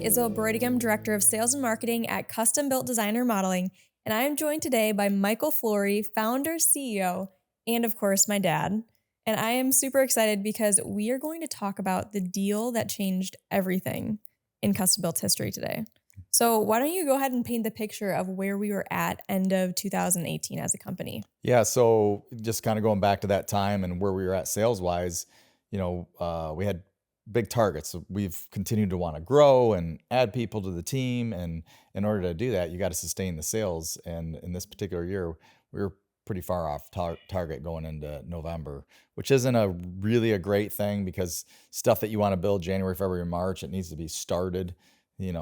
Isabelle, Director of Sales and Marketing at Custom Built Designer Modeling, and I am joined today by Michael Flory, founder, CEO, and of course, my dad. And I am super excited because we are going to talk about the deal that changed everything in Custom Built's history today. So why don't you go ahead and paint the picture of where we were at end of 2018 as a company? Yeah, so just kind of going back to that time and where we were at sales wise, we had big targets. So we've continued to want to grow and add people to the team, and in order to do that, you got to sustain the sales. And in this particular year, we were pretty far off target going into November, which isn't really a great thing because stuff that you want to build January, February, March, it needs to be started.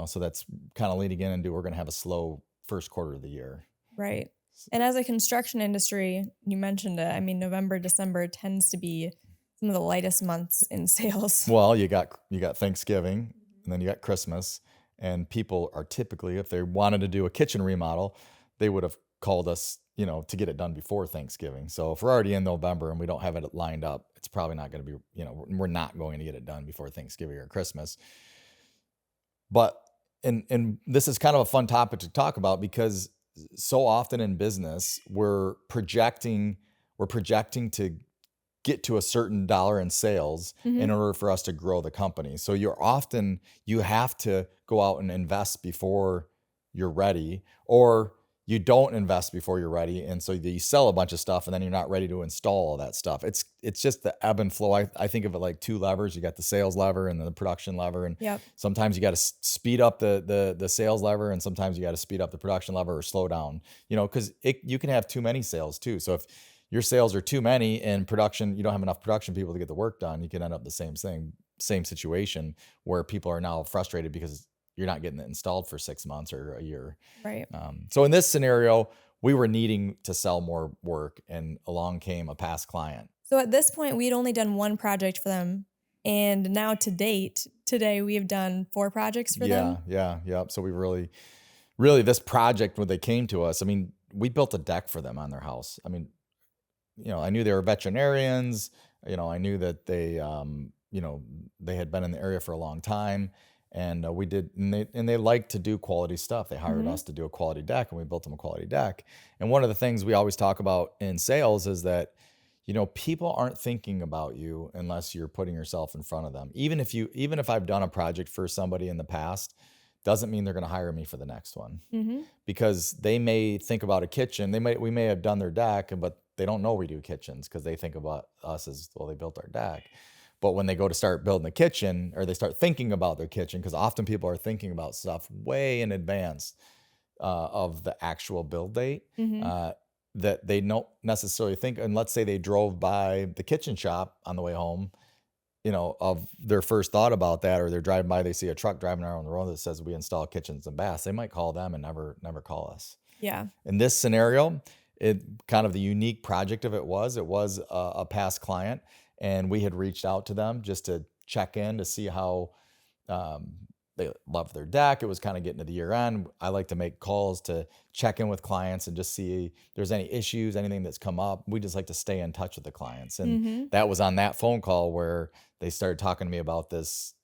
So that's kind of leading in into we're going to have a slow first quarter of the year. Right. And as a construction industry, you mentioned it. I mean, November, December tends to be some of the lightest months in sales. Well, you got Thanksgiving, and then you got Christmas, and people are typically, if they wanted to do a kitchen remodel, they would have called us, to get it done before Thanksgiving. So if we're already in November and we don't have it lined up, it's probably not going to be, we're not going to get it done before Thanksgiving or Christmas. But and this is kind of a fun topic to talk about because so often in business we're projecting to get to a certain dollar in sales in order for us to grow the company. So you have to go out and invest before you're ready, or you don't invest before you're ready, and so you sell a bunch of stuff and then you're not ready to install all that stuff. It's just the ebb and flow. I think of it like two levers. You got the sales lever and the production lever, and Yep. sometimes you got to speed up the sales lever, and sometimes you got to speed up the production lever or slow down. Because you can have too many sales too. So if your sales are too many and production, you don't have enough production people to get the work done, you can end up the same situation where people are now frustrated because you're not getting it installed for 6 months or a year. Right. So in this scenario, we were needing to sell more work, and along came a past client. So at this point, we'd only done one project for them. And now to date, today we have done 4 projects for them. Yeah. So we really this project, when they came to us, I mean, we built a deck for them on their house. I mean, I knew they were veterinarians. I knew that they had been in the area for a long time. And they like to do quality stuff. They hired us to do a quality deck, and we built them a quality deck. And one of the things we always talk about in sales is that, people aren't thinking about you unless you're putting yourself in front of them. Even if I've done a project for somebody in the past, doesn't mean they're going to hire me for the next one, because they may think about a kitchen. We may have done their deck, but they don't know we do kitchens because they think about us as, well, they built our deck. But when they go to start building the kitchen, or they start thinking about their kitchen, because often people are thinking about stuff way in advance of the actual build date, that they don't necessarily think. And let's say they drove by the kitchen shop on the way home, of their first thought about that, or they're driving by, they see a truck driving around the road that says we install kitchens and baths. They might call them and never call us. Yeah. In this scenario, it kind of the unique project of it was a past client. And we had reached out to them just to check in to see how they love their deck. It was kind of getting to the year end. I like to make calls to check in with clients and just see if there's any issues, anything that's come up. We just like to stay in touch with the clients. And that was on that phone call where they started talking to me about this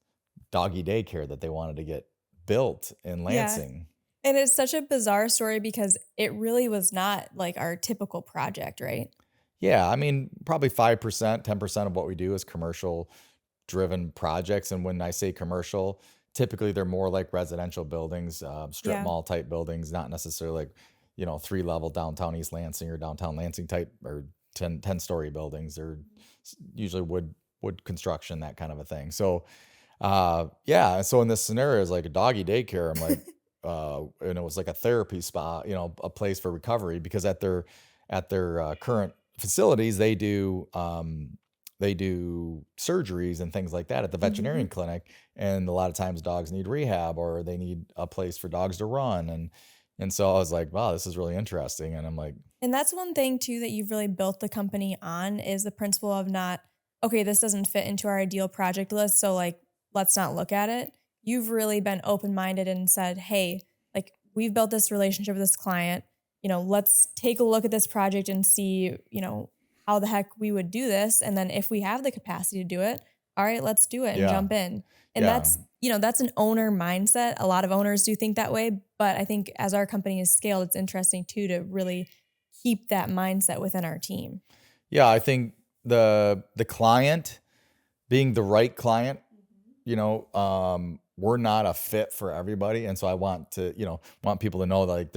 doggy daycare that they wanted to get built in Lansing. Yeah. And it's such a bizarre story because it really was not like our typical project, right? Yeah, I mean, probably 5%, 10% of what we do is commercial driven projects. And when I say commercial, typically they're more like residential buildings, strip mall type buildings, not necessarily like, 3-level downtown East Lansing or downtown Lansing type, or 10-story buildings. They're usually wood construction, that kind of a thing. So, so in this scenario, it's like a doggy daycare. I'm like, and it was like a therapy spot, a place for recovery, because at their current facilities, they do surgeries and things like that at the veterinarian clinic, and a lot of times dogs need rehab, or they need a place for dogs to run, and so I was like, wow, this is really interesting. And I'm like, and that's one thing too that you've really built the company on, is the principle of not, okay, this doesn't fit into our ideal project list, so like let's not look at it. You've really been open-minded and said, hey, like, we've built this relationship with this client. Let's take a look at this project and see, how the heck we would do this. And then if we have the capacity to do it, all right, let's do it and Yeah. jump in. And Yeah. that's an owner mindset. A lot of owners do think that way, but I think as our company is scaled, it's interesting too to really keep that mindset within our team. Yeah, I think the client being the right client, we're not a fit for everybody. And so I want to, want people to know that like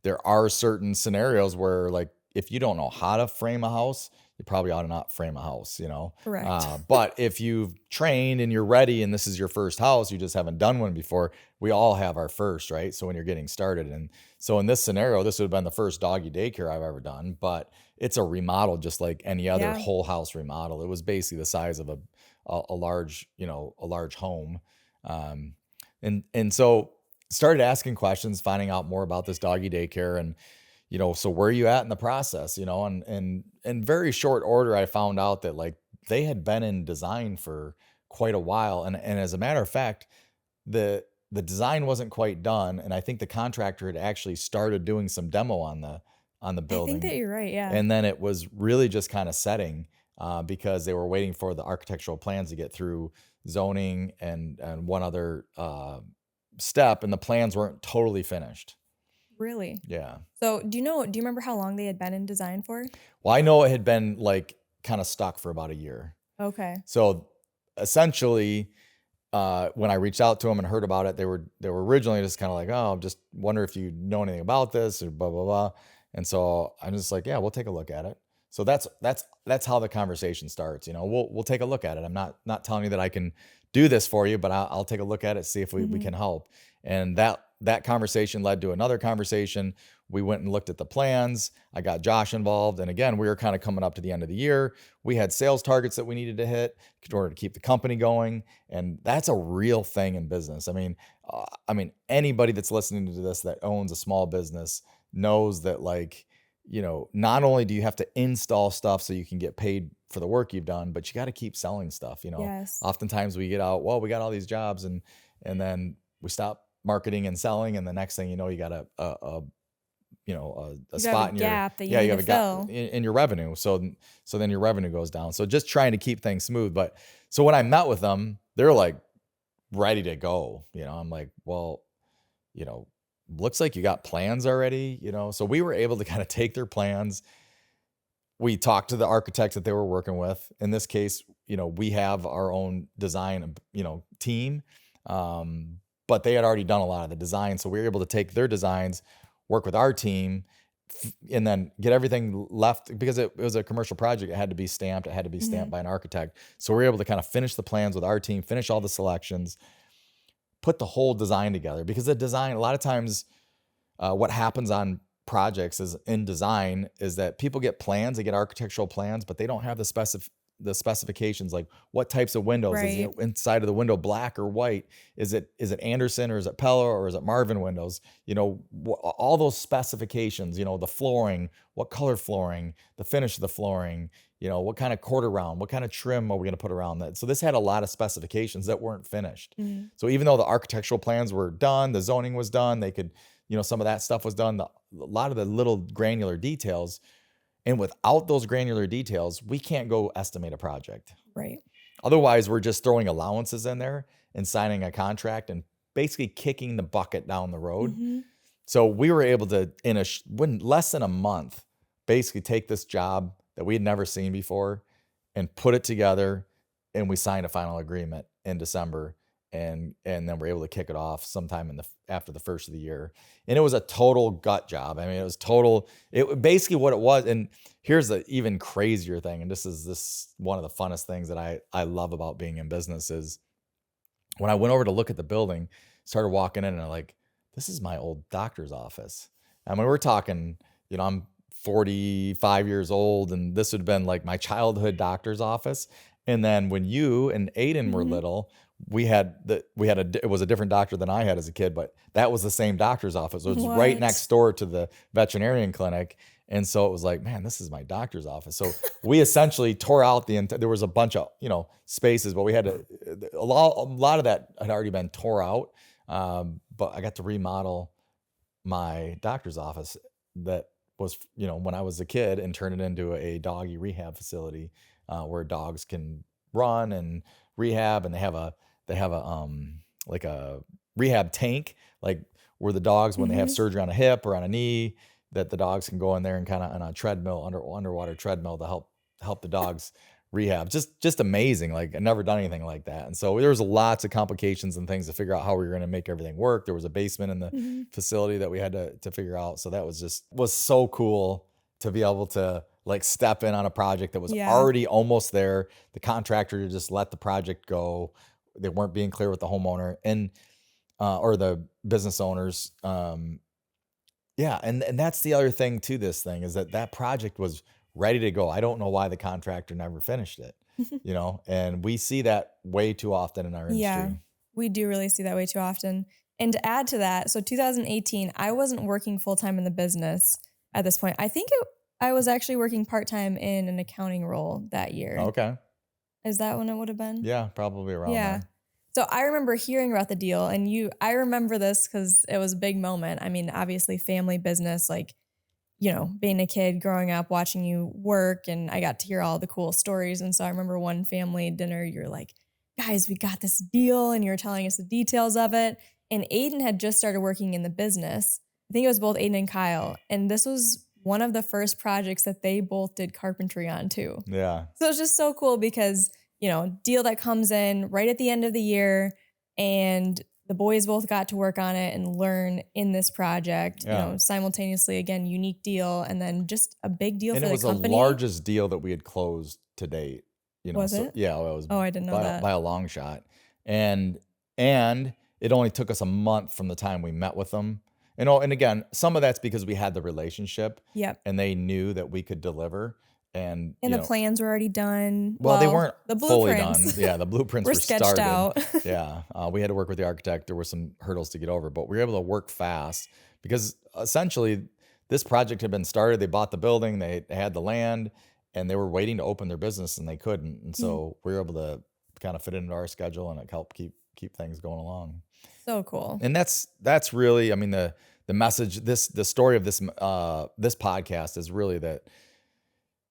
there are certain scenarios where like if you don't know how to frame a house, you probably ought to not frame a house, Correct. But if you've trained and you're ready and this is your first house, you just haven't done one before, we all have our first, right? So when you're getting started. And so in this scenario, this would have been the first doggy daycare I've ever done, but it's a remodel just like any other Yeah. whole house remodel. It was basically the size of a large, a large home. Um, and so started asking questions, finding out more about this doggy daycare and, so where are you at in the process, and in very short order, I found out that like they had been in design for quite a while. And as a matter of fact, the design wasn't quite done. And I think the contractor had actually started doing some demo on the I think building. that you're right. Yeah. And then it was really just kind of setting because they were waiting for the architectural plans to get through zoning and one other step, and the plans weren't totally finished. Really. Yeah. So do you remember how long they had been in design for? Well, I know it had been like kind of stuck for about a year. Okay. So essentially, when I reached out to them and heard about it, they were originally just kind of like, oh, just wonder if you know anything about this or blah blah blah. And so I'm just like, yeah, we'll take a look at it. So that's how the conversation starts. We'll take a look at it. I'm not telling you that I can do this for you, but I'll take a look at it, see if we Mhm. can help. And that conversation led to another conversation. We went and looked at the plans. I got Josh involved, and again, we were kind of coming up to the end of the year. We had sales targets that we needed to hit in order to keep the company going, and that's a real thing in business. I mean, anybody that's listening to this that owns a small business knows that, like, not only do you have to install stuff so you can get paid for the work you've done, but you got to keep selling stuff. Yes. Oftentimes we get out, well, we got all these jobs, and then we stop marketing and selling, and the next thing you know, you got a You have a spot in your gap that you yeah, need you have to a gap fill. in your revenue. So then your revenue goes down. So just trying to keep things smooth. But so when I met with them, they're like ready to go. I'm like, well, you know, looks like you got plans already. So we were able to kind of take their plans. We talked to the architects that they were working with. In this case, we have our own design, team. But they had already done a lot of the design. So we were able to take their designs, work with our team, and then get everything left because it was a commercial project. It had to be stamped. It had to be stamped Mhm. by an architect. So we were able to kind of finish the plans with our team, finish all the selections, put the whole design together because the design, a lot of times, what happens on projects is in design is that people get plans, they get architectural plans, but they don't have the specifications like what types of windows is Right. inside of the window black or white, is it Anderson or is it Pella or is it Marvin windows, all those specifications, the flooring, what color flooring, the finish of the flooring, what kind of quarter round, what kind of trim are we going to put around that. So this had a lot of specifications that weren't finished. Mhm. So even though the architectural plans were done, the zoning was done, they could, some of that stuff was done. A lot of the little granular details, and without those granular details, we can't go estimate a project. Right. Otherwise, we're just throwing allowances in there and signing a contract and basically kicking the bucket down the road. Mhm. So we were able to, in less than a month, basically take this job that we had never seen before and put it together, and we signed a final agreement in December, and then we're able to kick it off sometime after the first of the year. And it was a total gut job. I mean, it was total. Basically what it was. And here's the even crazier thing. And this one of the funnest things that I love about being in business is when I went over to look at the building, started walking in and I'm like, this is my old doctor's office. I mean, we're talking, I'm 45 years old and this would have been like my childhood doctor's office. And then when you and Aiden were Mhm. little, it was a different doctor than I had as a kid, but that was the same doctor's office. It was right What? next door to the veterinarian clinic. And so it was like, man, this is my doctor's office. So we essentially tore out there was a bunch of, spaces, but we had a lot of that had already been tore out. But I got to remodel my doctor's office that was, when I was a kid and turn it into a doggy rehab facility, where dogs can run and rehab, and they have a like a rehab tank, like where the dogs, when they have Mhm. surgery on a hip or on a knee, that the dogs can go in there and kind of on a treadmill, underwater treadmill, to help the dogs rehab. Just amazing. Like, I've never done anything like that. And so there was lots of complications and things to figure out how we were going to make everything work. There was a basement in the Mhm. facility that we had to figure out. So that was so cool to be able to like step in on a project that was Yeah. already almost there. The contractor just let the project go. They weren't being clear with the homeowner and or the business owners. Yeah, and that's the other thing to this thing, is that that project was ready to go. I don't know why the contractor never finished it, and we see that way too often in our Yeah, industry. we do really see that way too often. And to add to that, so 2018, I wasn't working full time in the business at this point. I was actually working part time in an accounting role that year. Okay. Is that when it would have been? Yeah, probably around Yeah. there. So I remember hearing about the deal, and I remember this because it was a big moment. I mean, obviously, family business, like, being a kid growing up, watching you work, and I got to hear all the cool stories. And so I remember one family dinner, you're like, guys, we got this deal, and you're telling us the details of it. And Aiden had just started working in the business. I think it was both Aiden and Kyle. And this was one of the first projects that they both did carpentry on too. Yeah. So it's just so cool because, deal that comes in right at the end of the year, and the boys both got to work on it and learn in this project, Yeah. simultaneously, again, unique deal, and then just a big deal And for it the was the company. largest deal that we had closed to date, Was so it? yeah, well, it was Oh, I didn't know that. by a long shot. And and it only took us a month from the time we met with them. And again, some of that's because we had the relationship Yep. and they knew that we could deliver. And, And the plans were already done. well, they Well, weren't the fully done. blueprints Yeah, the blueprints were were sketched started. out. Yeah, we had to work with the architect. There were some hurdles to get over, but we were able to work fast because essentially this project had been started. They bought the building, they had the land, and they were waiting to open their business and they couldn't. And Mm, so we were able to kind of fit into our schedule, and it helped keep things going along. so cool. And that's really, I mean, the message, the story of this podcast is really that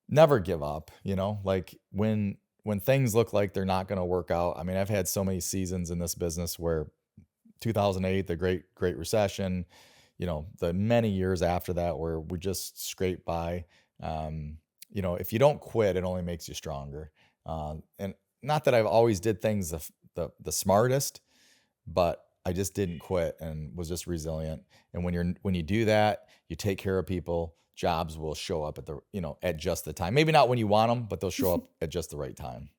never give up, like when things look like they're not going to work out. I mean, I've had so many seasons in this business where 2008, the great recession, the many years after that where we just scraped by. If you don't quit, it only makes you stronger. And not that I've always did things the smartest, but I just didn't quit and was just resilient. And when you do that, you take care of people, jobs will show up at just the time. Maybe not when you want them, but they'll show up at just the right time.